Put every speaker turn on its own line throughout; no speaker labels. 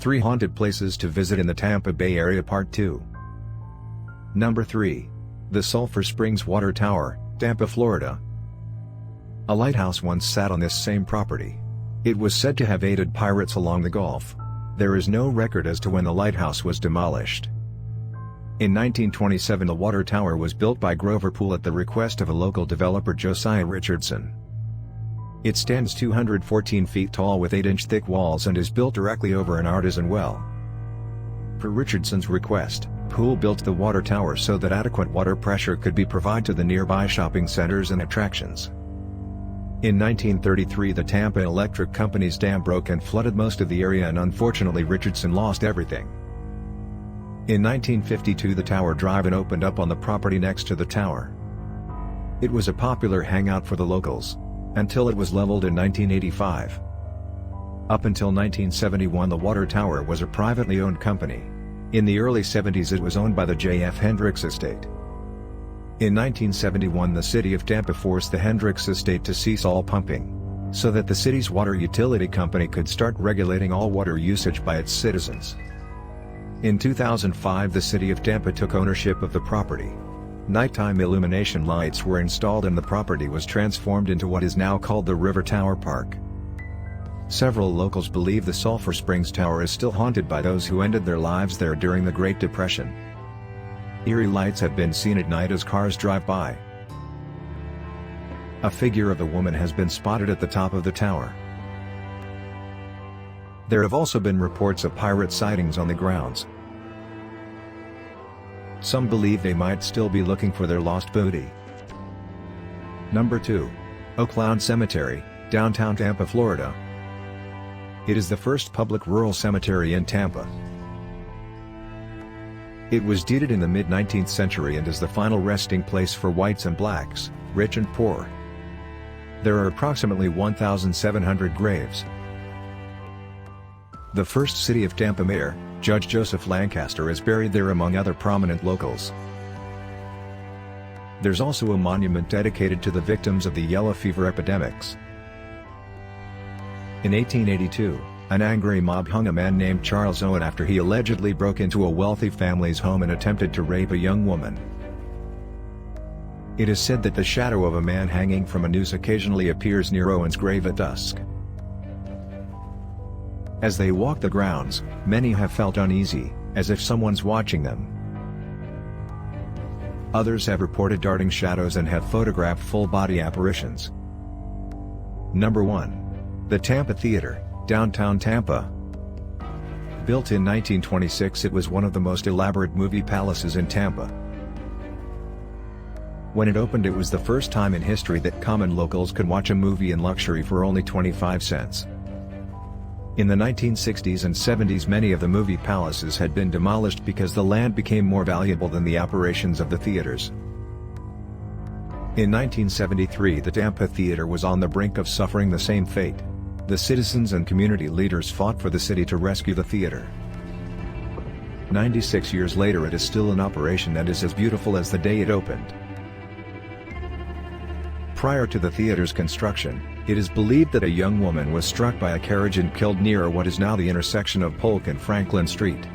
3 Haunted Places to Visit in the Tampa Bay Area Part 2. Number 3. The Sulphur Springs Water Tower, Tampa, Florida. A lighthouse once sat on this same property. It was said to have aided pirates along the Gulf. There is no record as to when the lighthouse was demolished. In 1927 the water tower was built by Grover Poole at the request of a local developer, Josiah Richardson. It stands 214 feet tall with 8-inch thick walls and is built directly over an artisan well. Per Richardson's request, Poole built the water tower so that adequate water pressure could be provided to the nearby shopping centers and attractions. In 1933 the Tampa Electric Company's dam broke and flooded most of the area, and unfortunately Richardson lost everything. In 1952 the tower drive-in opened up on the property next to the tower. It was a popular hangout for the locals, until it was leveled in 1985. Up until 1971 the water tower was a privately owned company. In the early 70s it was owned by the J.F. Hendricks estate. In 1971 the city of Tampa forced the Hendricks estate to cease all pumping, so that the city's water utility company could start regulating all water usage by its citizens. In 2005 the city of Tampa took ownership of the property. Nighttime illumination lights were installed and the property was transformed into what is now called the River Tower Park. Several locals believe the Sulphur Springs Tower is still haunted by those who ended their lives there during the Great Depression. Eerie lights have been seen at night as cars drive by. A figure of a woman has been spotted at the top of the tower. There have also been reports of pirate sightings on the grounds. Some believe they might still be looking for their lost booty. Number 2. Oaklawn Cemetery, downtown Tampa, Florida. It is the first public rural cemetery in Tampa. It was deeded in the mid-19th century and is the final resting place for whites and blacks, rich and poor. There are approximately 1,700 graves. The first City of Tampa mayor, Judge Joseph Lancaster, is buried there among other prominent locals. There's also a monument dedicated to the victims of the yellow fever epidemics. In 1882, an angry mob hung a man named Charles Owen after he allegedly broke into a wealthy family's home and attempted to rape a young woman. It is said that the shadow of a man hanging from a noose occasionally appears near Owen's grave at dusk. As they walk the grounds, many have felt uneasy, as if someone's watching them. Others have reported darting shadows and have photographed full-body apparitions. Number 1. The Tampa Theater, downtown Tampa. Built in 1926, it was one of the most elaborate movie palaces in Tampa. When it opened, it was the first time in history that common locals could watch a movie in luxury for only 25 cents. In the 1960s and 70s many of the movie palaces had been demolished because the land became more valuable than the operations of the theaters. In 1973 the Tampa Theater was on the brink of suffering the same fate. The citizens and community leaders fought for the city to rescue the theater. 96 years later it is still in operation and is as beautiful as the day it opened. Prior to the theater's construction, it is believed that a young woman was struck by a carriage and killed near what is now the intersection of Polk and Franklin Street.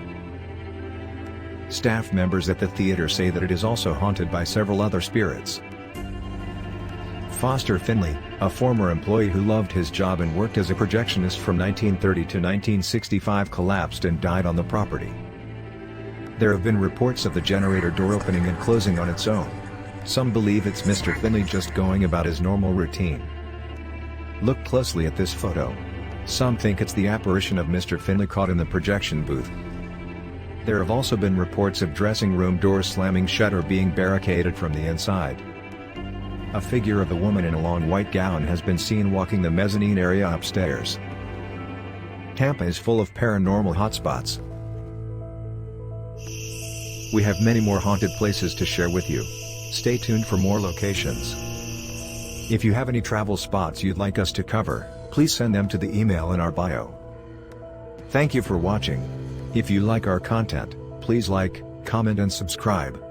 Staff members at the theater say that it is also haunted by several other spirits. Foster Finley, a former employee who loved his job and worked as a projectionist from 1930 to 1965, collapsed and died on the property. There have been reports of the generator door opening and closing on its own. Some believe it's Mr. Finley just going about his normal routine. Look closely at this photo. Some think it's the apparition of Mr. Finley caught in the projection booth. There have also been reports of dressing room doors slamming shut or being barricaded from the inside. A figure of a woman in a long white gown has been seen walking the mezzanine area upstairs. Tampa is full of paranormal hotspots. We have many more haunted places to share with you. Stay tuned for more locations. If you have any travel spots you'd like us to cover, please send them to the email in our bio. Thank you for watching. If you like our content, please like, comment and subscribe.